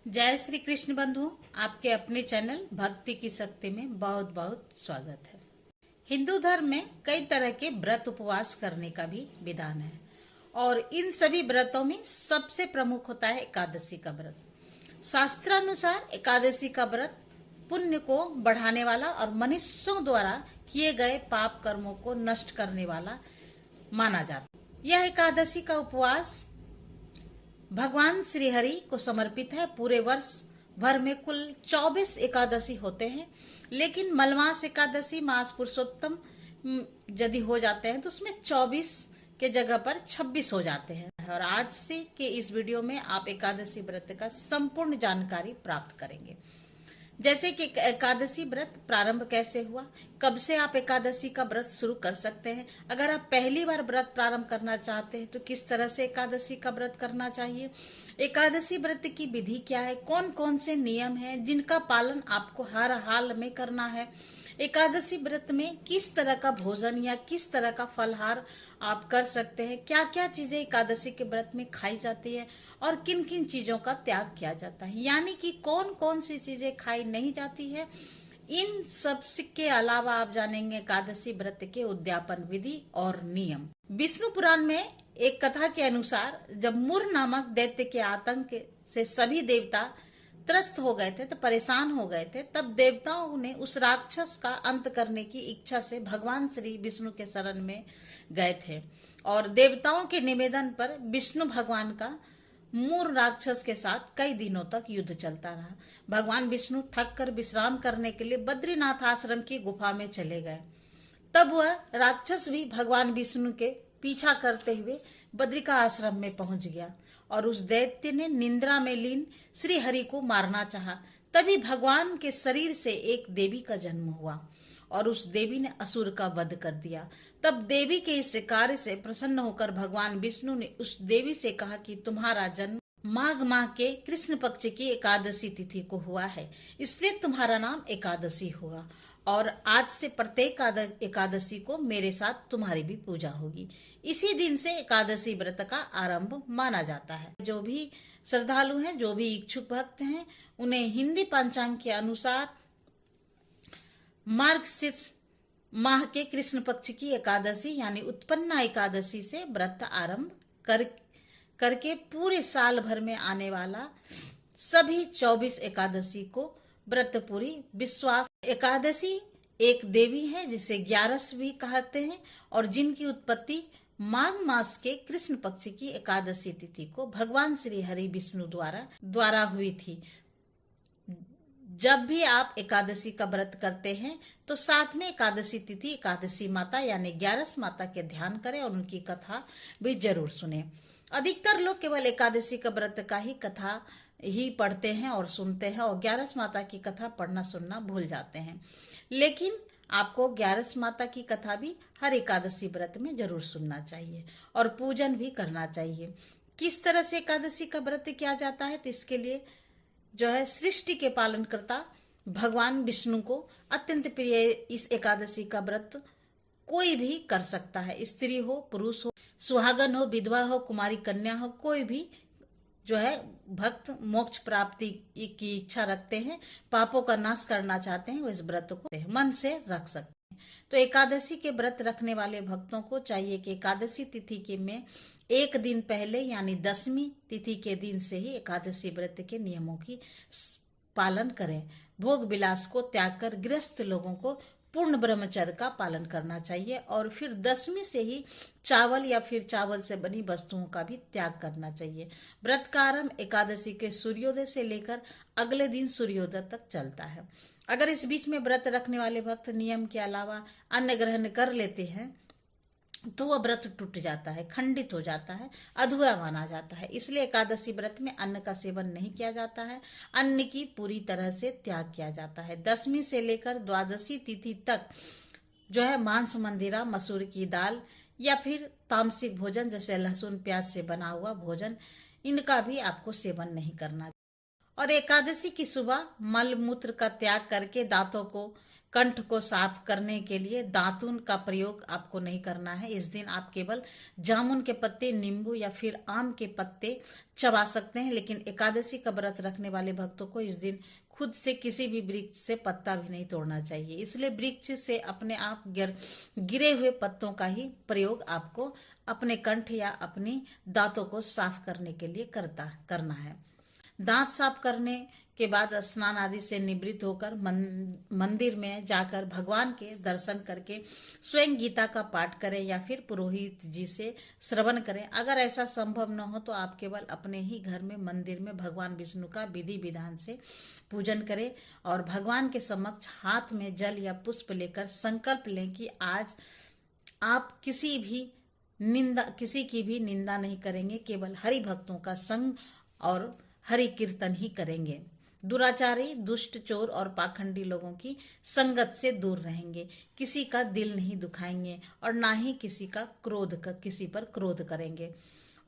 जय श्री कृष्ण बंधुओं, आपके अपने चैनल भक्ति की शक्ति में बहुत बहुत स्वागत है। हिंदू धर्म में कई तरह के व्रत उपवास करने का भी विधान है और इन सभी व्रतों में सबसे प्रमुख होता है एकादशी का व्रत। शास्त्रानुसार एकादशी का व्रत पुण्य को बढ़ाने वाला और मनुष्यों द्वारा किए गए पाप कर्मों को नष्ट करने वाला माना जाता है। यह एकादशी का उपवास भगवान श्री हरि को समर्पित है। पूरे वर्ष भर में कुल 24 एकादशी होते हैं, लेकिन मलमास एकादशी मास पुरुषोत्तम यदि हो जाते हैं तो उसमें 24 के जगह पर 26 हो जाते हैं। और आज से के इस वीडियो में आप एकादशी व्रत का संपूर्ण जानकारी प्राप्त करेंगे, जैसे कि एकादशी व्रत प्रारंभ कैसे हुआ, कब से आप एकादशी का व्रत शुरू कर सकते हैं, अगर आप पहली बार व्रत प्रारंभ करना चाहते हैं तो किस तरह से एकादशी का व्रत करना चाहिए, एकादशी व्रत की विधि क्या है, कौन कौन से नियम हैं जिनका पालन आपको हर हाल में करना है, एकादशी व्रत में किस तरह का भोजन या किस तरह का फलहार आप कर सकते हैं, क्या क्या चीजें एकादशी के व्रत में खाई जाती है और किन किन चीजों का त्याग किया जाता है, यानी कि कौन कौन सी चीजें खाई नहीं जाती है। इन सब के अलावा आप जानेंगे एकादशी व्रत के उद्यापन विधि और नियम। विष्णु पुराण में एक कथा के अनुसार जब मुर नामक दैत्य के आतंक से सभी देवता त्रस्त हो गए थे, तो परेशान हो गए थे, तब देवताओं ने उस राक्षस का अंत करने की इच्छा से भगवान श्री विष्णु के शरण में गए थे और देवताओं के निवेदन पर विष्णु भगवान का मूर राक्षस के साथ कई दिनों तक युद्ध चलता रहा। भगवान विष्णु थक कर विश्राम करने के लिए बद्रीनाथ आश्रम की गुफा में चले गए। तब वह राक्षस भी भगवान विष्णु के पीछा करते हुए बद्रिका आश्रम में पहुंच गया और उस दैत्य ने निंद्रा में लीन श्री हरि को मारना चाहा। तभी भगवान के शरीर से एक देवी का जन्म हुआ और उस देवी ने असुर का वध कर दिया। तब देवी के इस कार्य से प्रसन्न होकर भगवान विष्णु ने उस देवी से कहा कि तुम्हारा जन्म माघ माह के कृष्ण पक्ष की एकादशी तिथि को हुआ है, इसलिए तुम्हारा नाम एकादशी होगा और आज से प्रत्येक एकादशी को मेरे साथ तुम्हारी भी पूजा होगी। इसी दिन से एकादशी व्रत का आरंभ माना जाता है। जो भी श्रद्धालु हैं, जो भी इच्छुक भक्त हैं, उन्हें हिंदी पंचांग के अनुसार मार्गशीर्ष माह के कृष्ण पक्ष की एकादशी यानी उत्पन्ना एकादशी से व्रत आरंभ करके पूरे साल भर में आने वाला सभी 24 एकादशी को व्रत पूरी विश्वास। एकादशी एक देवी है जिसे ग्यारस भी कहते हैं और जिनकी उत्पत्ति माघ मास के कृष्ण पक्ष की एकादशी तिथि को भगवान श्री हरि विष्णु द्वारा हुई थी। जब भी आप एकादशी का व्रत करते हैं तो साथ में एकादशी तिथि एकादशी माता यानी ग्यारस माता के ध्यान करें और उनकी कथा भी जरूर सुने। अधिकतर लोग केवल एकादशी का व्रत का ही कथा ही पढ़ते हैं और सुनते हैं और ग्यारस माता की कथा पढ़ना सुनना भूल जाते हैं, लेकिन आपको ग्यारस माता की कथा भी हर एकादशी व्रत में जरूर सुनना चाहिए और पूजन भी करना चाहिए। किस तरह से एकादशी का व्रत किया जाता है, तो इसके लिए जो है सृष्टि के पालनकर्ता भगवान विष्णु को अत्यंत प्रिय इस एकादशी का व्रत कोई भी कर सकता है। स्त्री हो, पुरुष हो, सुहागन हो, विधवा हो, कुमारी कन्या हो, कोई भी जो है भक्त मोक्ष प्राप्ति की इच्छा रखते हैं, पापों का नाश करना चाहते हैं, वो इस व्रत को मन से रख सकते हैं। तो एकादशी के व्रत रखने वाले भक्तों को चाहिए कि एकादशी तिथि के में एक दिन पहले यानी 10वीं तिथि के दिन से ही एकादशी व्रत के नियमों की पालन करें। भोग विलास को त्याग कर गृहस्थ लोगों को पूर्ण ब्रह्मचर्य का पालन करना चाहिए और फिर 10वीं से ही चावल या फिर चावल से बनी वस्तुओं का भी त्याग करना चाहिए। व्रत का आरंभ एकादशी के सूर्योदय से लेकर अगले दिन सूर्योदय तक चलता है। अगर इस बीच में व्रत रखने वाले भक्त नियम के अलावा अन्न ग्रहण कर लेते हैं तो वह व्रत टूट जाता है, खंडित हो जाता है, अधूरा माना जाता है। इसलिए एकादशी व्रत में अन्न का सेवन नहीं किया जाता है, अन्न की पूरी तरह से त्याग किया जाता है। 10वीं से लेकर द्वादशी तिथि तक जो है मांस मंदिरा, मसूर की दाल या फिर तामसिक भोजन जैसे लहसुन प्याज से बना हुआ भोजन, इनका भी आपको सेवन नहीं करना। और एकादशी की सुबह मल मूत्र का त्याग करके दांतों को कंठ को साफ करने के लिए दातून का प्रयोग आपको नहीं करना है। इस दिन आप केवल जामुन के पत्ते, नींबू या फिर आम के पत्ते चबा सकते हैं, लेकिन एकादशी का व्रत रखने वाले भक्तों को इस दिन खुद से किसी भी वृक्ष से पत्ता भी नहीं तोड़ना चाहिए। इसलिए वृक्ष से अपने आप गिरे हुए पत्तों का ही प्रयोग आपको अपने कंठ या अपनी दांतों को साफ करने के लिए करना है। दांत साफ करने के बाद स्नान आदि से निवृत्त होकर मंदिर में जाकर भगवान के दर्शन करके स्वयं गीता का पाठ करें या फिर पुरोहित जी से श्रवण करें। अगर ऐसा संभव न हो तो आप केवल अपने ही घर में मंदिर में भगवान विष्णु का विधि विधान से पूजन करें और भगवान के समक्ष हाथ में जल या पुष्प लेकर संकल्प लें कि आज आप किसी की भी निंदा नहीं करेंगे, केवल हरि भक्तों का संग और हरि कीर्तन ही करेंगे। दुराचारी, दुष्ट, चोर और पाखंडी लोगों की संगत से दूर रहेंगे, किसी का दिल नहीं दुखाएंगे और ना ही किसी पर क्रोध करेंगे।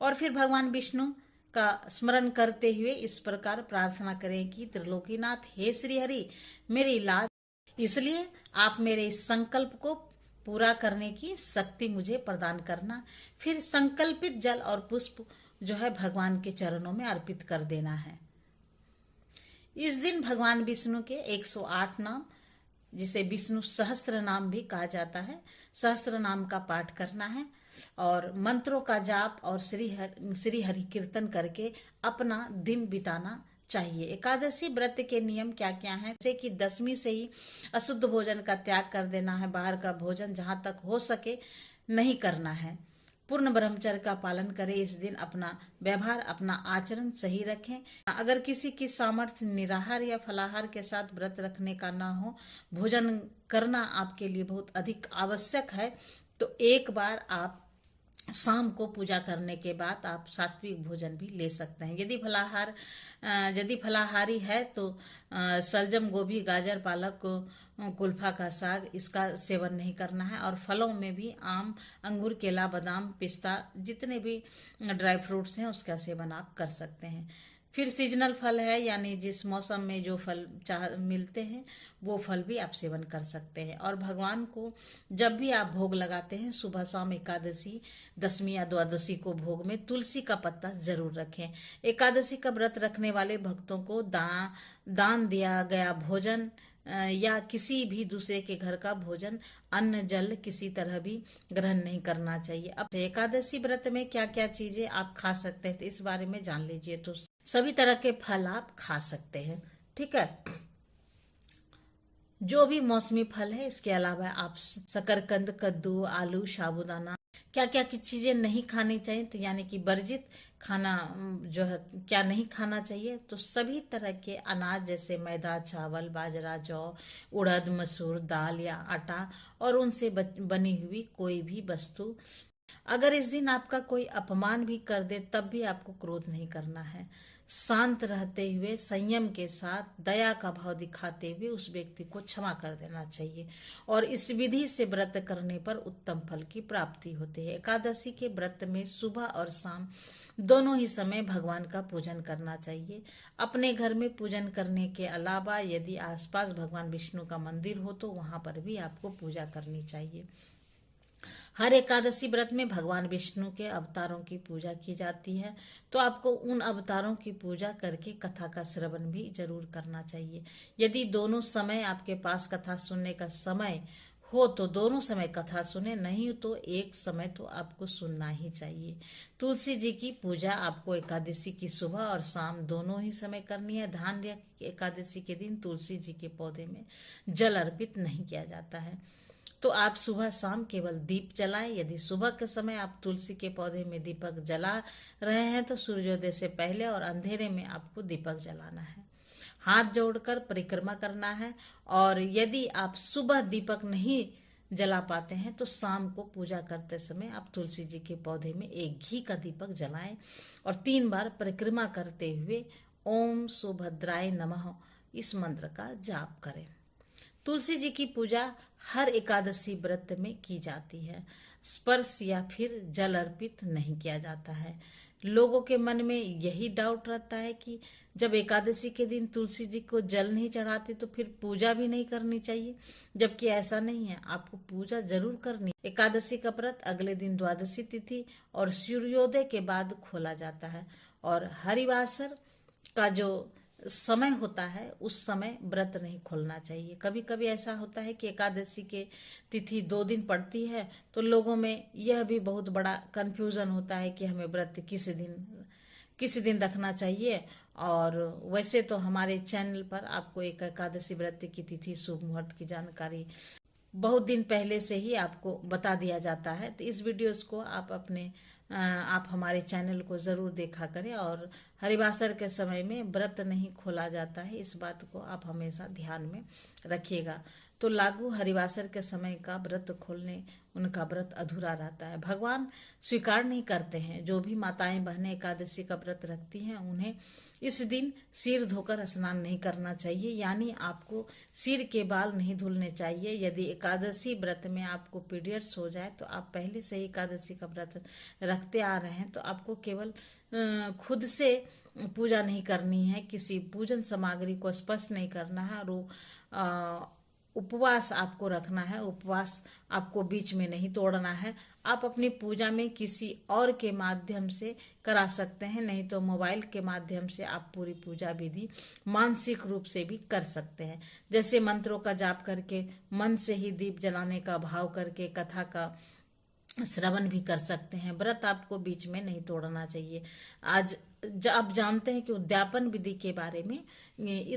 और फिर भगवान विष्णु का स्मरण करते हुए इस प्रकार प्रार्थना करें कि त्रिलोकीनाथ, हे श्री हरि, मेरी लाज, इसलिए आप मेरे इस संकल्प को पूरा करने की शक्ति मुझे प्रदान करना। फिर संकल्पित जल और पुष्प जो है भगवान के चरणों में अर्पित कर देना है। इस दिन भगवान विष्णु के 108 नाम, जिसे विष्णु सहस्त्र नाम भी कहा जाता है, सहस्त्र नाम का पाठ करना है और मंत्रों का जाप और श्री हरि कीर्तन करके अपना दिन बिताना चाहिए। एकादशी व्रत के नियम क्या क्या हैं? जैसे कि 10वीं से ही अशुद्ध भोजन का त्याग कर देना है। बाहर का भोजन जहां तक हो सके नहीं करना है। पूर्ण ब्रह्मचर्य का पालन करें। इस दिन अपना व्यवहार, अपना आचरण सही रखें। अगर किसी की सामर्थ्य निराहार या फलाहार के साथ व्रत रखने का ना हो, भोजन करना आपके लिए बहुत अधिक आवश्यक है, तो एक बार आप शाम को पूजा करने के बाद आप सात्विक भोजन भी ले सकते हैं। यदि फलाहारी है तो सलजम, गोभी, गाजर, पालक, कुल्फा का साग, इसका सेवन नहीं करना है। और फलों में भी आम, अंगूर, केला, बादाम, पिस्ता, जितने भी ड्राई फ्रूट्स हैं उसका सेवन आप कर सकते हैं। फिर सीजनल फल है, यानी जिस मौसम में जो फल मिलते हैं वो फल भी आप सेवन कर सकते हैं। और भगवान को जब भी आप भोग लगाते हैं, सुबह शाम, एकादशी, 10वीं या द्वादशी को भोग में तुलसी का पत्ता जरूर रखें। एकादशी का व्रत रखने वाले भक्तों को दान दिया गया भोजन या किसी भी दूसरे के घर का भोजन, अन्न, जल किसी तरह भी ग्रहण नहीं करना चाहिए। अब एकादशी व्रत में क्या क्या चीजें आप खा सकते हैं, तो इस बारे में जान लीजिए। तो सभी तरह के फल आप खा सकते हैं, ठीक है, जो भी मौसमी फल है। इसके अलावा आप शकरकंद, कद्दू, आलू, साबूदाना, क्या क्या की चीजें नहीं खानी चाहिए, तो यानी कि वर्जित खाना जो है क्या नहीं खाना चाहिए, तो सभी तरह के अनाज जैसे मैदा, चावल, बाजरा, जौ, उड़द, मसूर, दाल या आटा और उनसे बनी हुई कोई भी वस्तु। अगर इस दिन आपका कोई अपमान भी कर दे तब भी आपको क्रोध नहीं करना है। शांत रहते हुए, संयम के साथ, दया का भाव दिखाते हुए उस व्यक्ति को क्षमा कर देना चाहिए और इस विधि से व्रत करने पर उत्तम फल की प्राप्ति होती है। एकादशी के व्रत में सुबह और शाम दोनों ही समय भगवान का पूजन करना चाहिए। अपने घर में पूजन करने के अलावा यदि आसपास भगवान विष्णु का मंदिर हो तो वहां पर भी आपको पूजा करनी चाहिए। हर एकादशी व्रत में भगवान विष्णु के अवतारों की पूजा की जाती है, तो आपको उन अवतारों की पूजा करके कथा का श्रवण भी जरूर करना चाहिए। यदि दोनों समय आपके पास कथा सुनने का समय हो तो दोनों समय कथा सुने, नहीं तो एक समय तो आपको सुनना ही चाहिए। तुलसी जी की पूजा आपको एकादशी की सुबह और शाम दोनों ही समय करनी है। ध्यान रखें कि एकादशी के दिन तुलसी जी के पौधे में जल अर्पित नहीं किया जाता है, तो आप सुबह शाम केवल दीप जलाएं। यदि सुबह के समय आप तुलसी के पौधे में दीपक जला रहे हैं तो सूर्योदय से पहले और अंधेरे में आपको दीपक जलाना है। हाथ जोड़कर परिक्रमा करना है और यदि आप सुबह दीपक नहीं जला पाते हैं तो शाम को पूजा करते समय आप तुलसी जी के पौधे में एक घी का दीपक जलाएं और 3 बार परिक्रमा करते हुए ओम सुभद्राय नमः इस मंत्र का जाप करें। तुलसी जी की पूजा हर एकादशी व्रत में की जाती है। स्पर्श या फिर जल अर्पित नहीं किया जाता है। लोगों के मन में यही डाउट रहता है कि जब एकादशी के दिन तुलसी जी को जल नहीं चढ़ाते तो फिर पूजा भी नहीं करनी चाहिए, जबकि ऐसा नहीं है, आपको पूजा जरूर करनी। एकादशी का व्रत अगले दिन द्वादशी तिथि और सूर्योदय के बाद खोला जाता है, और हरिवासर का जो समय होता है उस समय व्रत नहीं खोलना चाहिए। कभी कभी ऐसा होता है कि एकादशी के तिथि 2 दिन पड़ती है, तो लोगों में यह भी बहुत बड़ा कंफ्यूजन होता है कि हमें व्रत किस दिन रखना चाहिए। और वैसे तो हमारे चैनल पर आपको एक एकादशी व्रत की तिथि शुभ मुहूर्त की जानकारी बहुत दिन पहले से ही आपको बता दिया जाता है, तो इस वीडियोस को आप हमारे चैनल को ज़रूर देखा करें। और हरिवासर के समय में व्रत नहीं खोला जाता है, इस बात को आप हमेशा ध्यान में रखिएगा। तो लागू हरिवासर के समय का व्रत खोलने उनका व्रत अधूरा रहता है, भगवान स्वीकार नहीं करते हैं। जो भी माताएं बहनें एकादशी का व्रत रखती हैं उन्हें इस दिन सिर धोकर स्नान नहीं करना चाहिए, यानी आपको सिर के बाल नहीं धुलने चाहिए। यदि एकादशी व्रत में आपको पीरियड्स हो जाए तो आप पहले से ही एकादशी का व्रत रखते आ रहे हैं, तो आपको केवल खुद से पूजा नहीं करनी है, किसी पूजन सामग्री को स्पर्श नहीं करना है, और उपवास आपको रखना है। उपवास आपको बीच में नहीं तोड़ना है। आप अपनी पूजा में किसी और के माध्यम से करा सकते हैं, नहीं तो मोबाइल के माध्यम से आप पूरी पूजा विधि मानसिक रूप से भी कर सकते हैं। जैसे मंत्रों का जाप करके, मन से ही दीप जलाने का भाव करके कथा का श्रवण भी कर सकते हैं। व्रत आपको बीच में नहीं तोड़ना चाहिए। आज आप जानते हैं कि उद्यापन विधि के बारे में, ये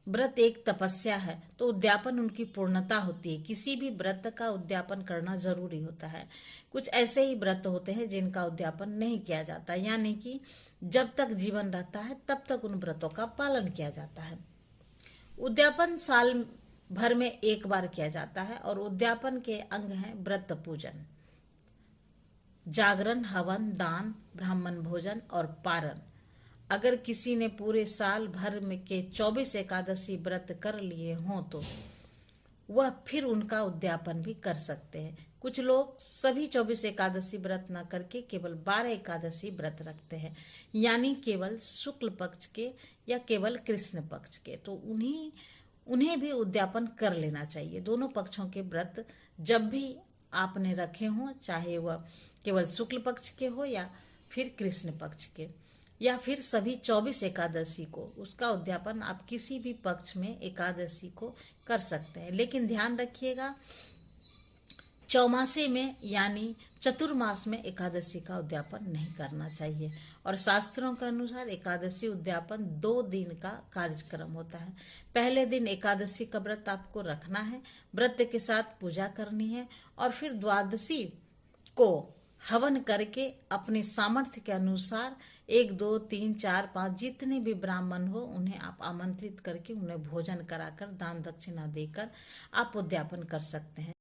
व्रत एक तपस्या है, तो उद्यापन उनकी पूर्णता होती है। किसी भी व्रत का उद्यापन करना जरूरी होता है। कुछ ऐसे ही व्रत होते हैं जिनका उद्यापन नहीं किया जाता, यानी कि जब तक जीवन रहता है तब तक उन व्रतों का पालन किया जाता है। उद्यापन साल भर में एक बार किया जाता है, और उद्यापन के अंग हैं व्रत पूजन, जागरण, हवन, दान, ब्राह्मण भोजन और पारण। अगर किसी ने पूरे साल भर में के 24 एकादशी व्रत कर लिए हों तो वह फिर उनका उद्यापन भी कर सकते हैं। कुछ लोग सभी 24 एकादशी व्रत न करके केवल 12 एकादशी व्रत रखते हैं, यानी केवल शुक्ल पक्ष के या केवल कृष्ण पक्ष के, तो उन्हें भी उद्यापन कर लेना चाहिए। दोनों पक्षों के व्रत जब भी आपने रखे हों, चाहे वह केवल शुक्ल पक्ष के हो या फिर कृष्ण पक्ष के, या फिर सभी 24 एकादशी को, उसका उद्यापन आप किसी भी पक्ष में एकादशी को कर सकते हैं। लेकिन ध्यान रखिएगा, चौमासे में यानी चतुर्मास में एकादशी का उद्यापन नहीं करना चाहिए। और शास्त्रों के अनुसार एकादशी उद्यापन 2 दिन का कार्यक्रम होता है। पहले दिन एकादशी का व्रत आपको रखना है, व्रत के साथ पूजा करनी है, और फिर द्वादशी को हवन करके अपने सामर्थ्य के अनुसार 1, 2, 3, 4, 5 जितने भी ब्राह्मण हो उन्हें आप आमंत्रित करके उन्हें भोजन कराकर दान दक्षिणा देकर आप उद्यापन कर सकते हैं।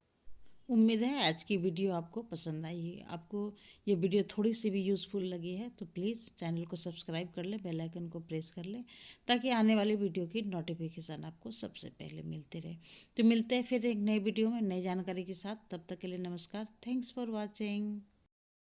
उम्मीद है आज की वीडियो आपको पसंद आई है। आपको ये वीडियो थोड़ी सी भी यूज़फुल लगी है तो प्लीज़ चैनल को सब्सक्राइब कर लें, बेल आइकन को प्रेस कर लें, ताकि आने वाली वीडियो की नोटिफिकेशन आपको सबसे पहले मिलते रहे। तो मिलते हैं फिर एक नई वीडियो में नई जानकारी के साथ। तब तक के लिए नमस्कार। Thanks for watching.